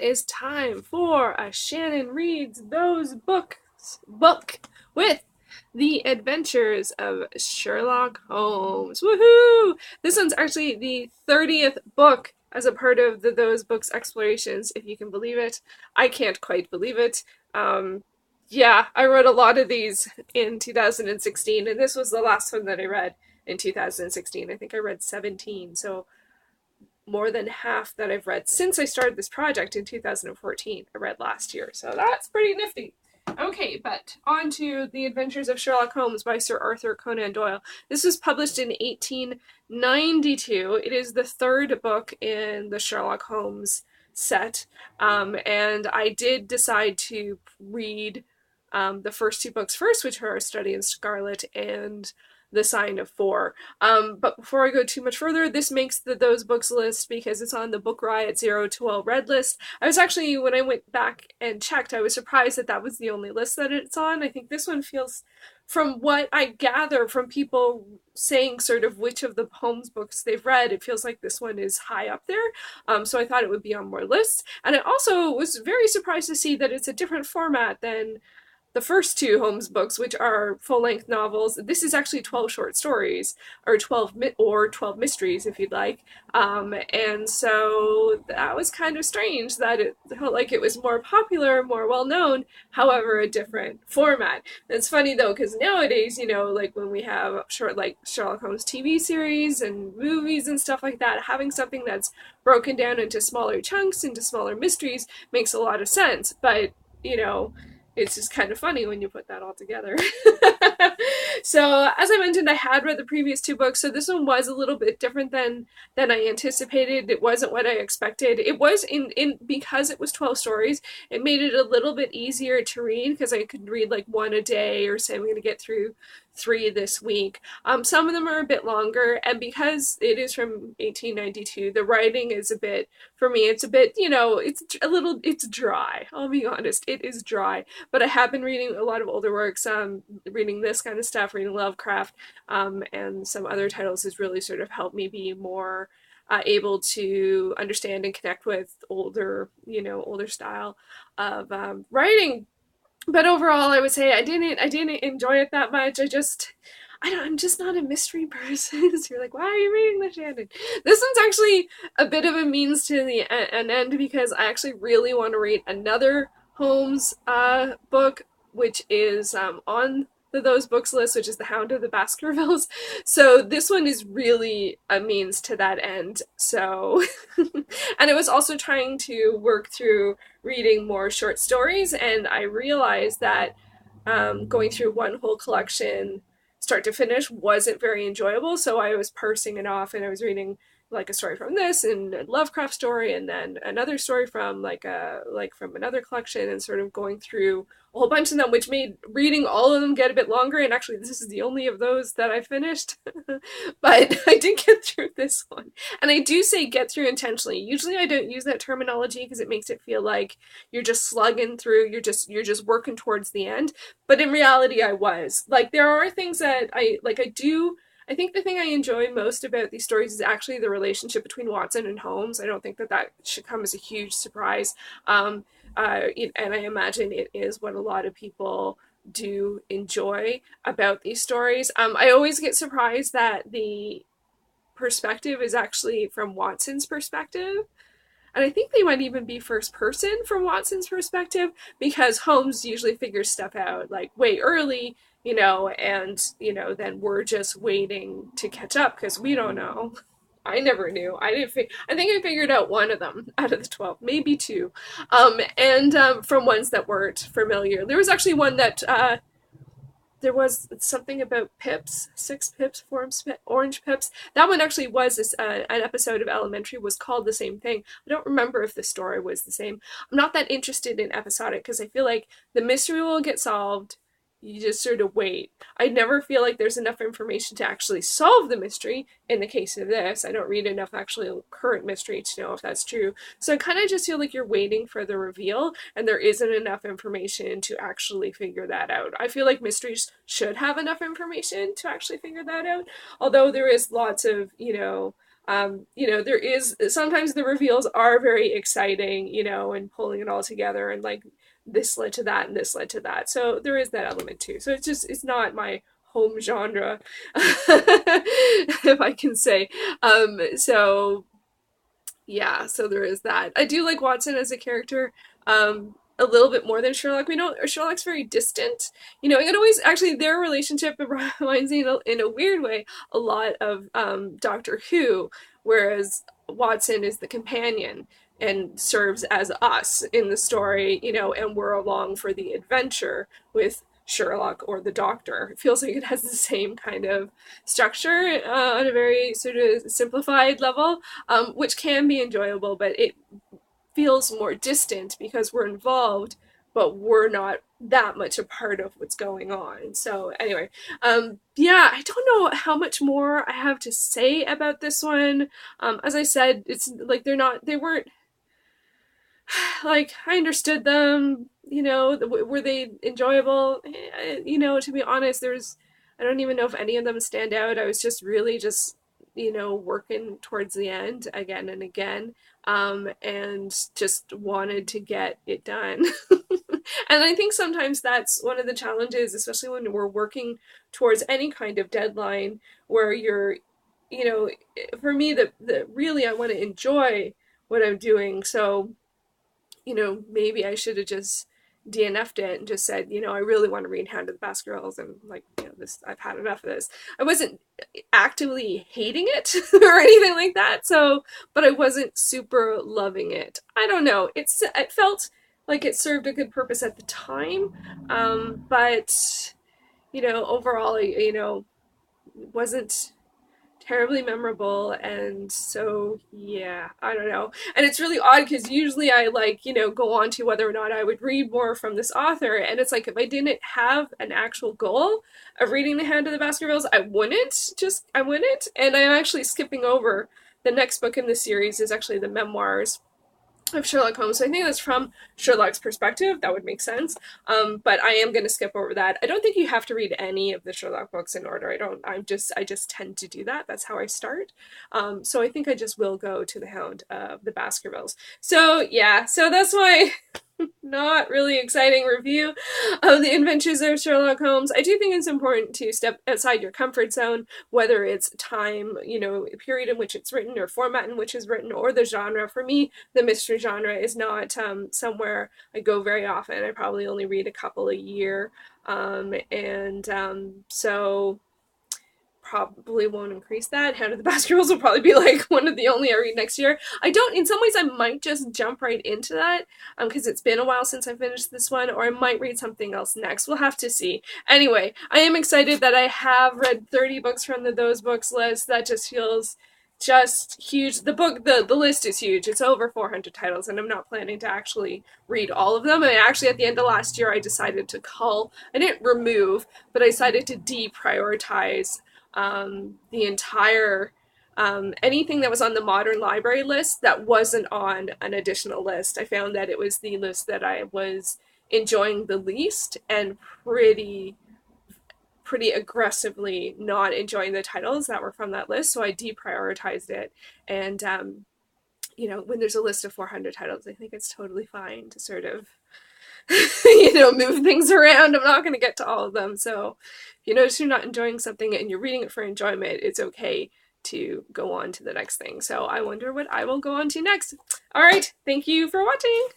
it is time for a Shannon Reads Those Books book with The Adventures of Sherlock Holmes. Woohoo! This one's actually the 30th book as a part of the Those Books explorations, if you can believe it. I can't quite believe it. Um, yeah, I wrote a lot of these in 2016, and this was the last one that I read in 2016. I think I read 17, so more than half that I've read since I started this project in 2014. I read last year, so that's pretty nifty. Okay, but on to The Adventures of Sherlock Holmes by Sir Arthur Conan Doyle. This was published in 1892. It is the third book in the Sherlock Holmes set, and I did decide to read the first two books first, which are Study in Scarlet and The Sign of Four. But before I go too much further, this makes the Those Books list because it's on the Book Riot 0 to 12 Red list. I was actually, when I went back and checked, I was surprised that that was the only list that it's on. I think this one feels, from what I gather from people saying sort of which of the Holmes books they've read, it feels like this one is high up there. So I thought it would be on more lists. And I also was very surprised to see that it's a different format than the first two Holmes books, which are full-length novels. This is actually 12 short stories, or 12 mysteries, if you'd like. And so that was kind of strange that it felt like it was more popular, more well-known, however, a different format. It's funny, though, because nowadays, you know, like when we have short, like Sherlock Holmes TV series and movies and stuff like that, having something that's broken down into smaller chunks, into smaller mysteries, makes a lot of sense. But, you know, it's just kind of funny when you put that all together. So, as I mentioned, I had read the previous two books, so this one was a little bit different than I anticipated. It wasn't what I expected. It was in because it was 12 stories, it made it a little bit easier to read because I could read like one a day, or say I'm going to get through 3 this week. Some of them are a bit longer, and because it is from 1892, the writing is a bit, for me, it's a bit, you know, it's dry. I'll be honest, it is dry. But I have been reading a lot of older works, reading this kind of stuff, reading Lovecraft, and some other titles has really sort of helped me be more able to understand and connect with older, you know, older style of writing. But overall, I would say I didn't enjoy it that much. I'm just not a mystery person. So you're like, why are you reading the Shannon? This one's actually a bit of a means to an end because I actually really want to read another Holmes book, which is on Those Books list, which is The Hound of the Baskervilles. So this one is really a means to that end. So, and I was also trying to work through reading more short stories, and I realized that going through one whole collection start to finish wasn't very enjoyable, so I was parsing it off, and I was reading like a story from this and a Lovecraft story and then another story from from another collection, and sort of going through a whole bunch of them, which made reading all of them get a bit longer. And actually this is the only of those that I finished. But I did get through this one, and I do say get through intentionally. Usually I don't use that terminology because it makes it feel like you're just slugging through, you're just working towards the end. But in reality, I was like, there are things that I think the thing I enjoy most about these stories is actually the relationship between Watson and Holmes. I don't think that should come as a huge surprise. And I imagine it is what a lot of people do enjoy about these stories. I always get surprised that the perspective is actually from Watson's perspective. And I think they might even be first person from Watson's perspective, because Holmes usually figures stuff out like way early, you know, and, you know, then we're just waiting to catch up because we don't know. I never knew. I think I figured out one of them out of the 12, maybe two. And from ones that weren't familiar. There was actually one that there was something about pips, 6 pips, orange pips. That one actually was an episode of Elementary, was called the same thing. I don't remember if the story was the same. I'm not that interested in episodic because I feel like the mystery will get solved. You just sort of wait. I never feel like there's enough information to actually solve the mystery. In the case of this, I don't read enough actually current mystery to know if that's true. So I kind of just feel like you're waiting for the reveal, and there isn't enough information to actually figure that out. I feel like mysteries should have enough information to actually figure that out. Although there is lots of, you know, You know, there is sometimes the reveals are very exciting, you know, and pulling it all together and like this led to that and this led to that. So there is that element too. So it's just it's not my home genre, if I can say. So yeah, so there is that. I do like Watson as a character a little bit more than Sherlock. We know Sherlock's very distant. You know, it always actually their relationship reminds me in a weird way a lot of Doctor Who, whereas Watson is the companion and serves as us in the story, you know, and we're along for the adventure with Sherlock or the Doctor. It feels like it has the same kind of structure on a very sort of simplified level, which can be enjoyable, but it feels more distant because we're involved, but we're not that much a part of what's going on. So anyway, yeah, I don't know how much more I have to say about this one. As I said, it's like they weren't like I understood them, you know, were they enjoyable? You know, to be honest, I don't even know if any of them stand out. I was just really just, you know, working towards the end again and again, and just wanted to get it done. And I think sometimes that's one of the challenges, especially when we're working towards any kind of deadline where you're, you know, for me, the really I want to enjoy what I'm doing. So you know, maybe I should have just DNF'd it and just said, you know, I really want to read Hand of the Baskervilles and like, you know, this I've had enough of this. I wasn't actively hating it or anything like that, so but I wasn't super loving it. I don't know. It felt like it served a good purpose at the time, but you know, overall, you know, wasn't terribly memorable, and so yeah, I don't know. And it's really odd because usually I like, you know, go on to whether or not I would read more from this author, and it's like if I didn't have an actual goal of reading The Hand of the Baskervilles, I wouldn't, and I'm actually skipping over the next book in the series is actually the memoirs of Sherlock Holmes. So I think that's from Sherlock's perspective. That would make sense. But I am going to skip over that. I don't think you have to read any of the Sherlock books in order. I just tend to do that. That's how I start. So I think I just will go to the Hound of the Baskervilles. So yeah, so that's why not really exciting review of the Adventures of Sherlock Holmes. I do think it's important to step outside your comfort zone, whether it's time, you know, period in which it's written or format in which it's written or the genre. For me, the mystery genre is not somewhere I go very often. I probably only read a couple a year. So probably won't increase that. Hand of the Baskervilles will probably be like one of the only I read next year. In some ways I might just jump right into that because it's been a while since I finished this one, or I might read something else next. We'll have to see. Anyway, I am excited that I have read 30 books from the Those Books list. That just feels just huge. The list is huge. It's over 400 titles, and I'm not planning to actually read all of them. And actually, at the end of last year, I decided to I didn't remove, but I decided to deprioritize the entire anything that was on the modern library list that wasn't on an additional list. I found that it was the list that I was enjoying the least and pretty aggressively not enjoying the titles that were from that list. So I deprioritized it. And you know, when there's a list of 400 titles, I think it's totally fine to sort of you know, move things around. I'm not going to get to all of them. So if you notice you're not enjoying something and you're reading it for enjoyment, it's okay to go on to the next thing. So I wonder what I will go on to next. All right. Thank you for watching.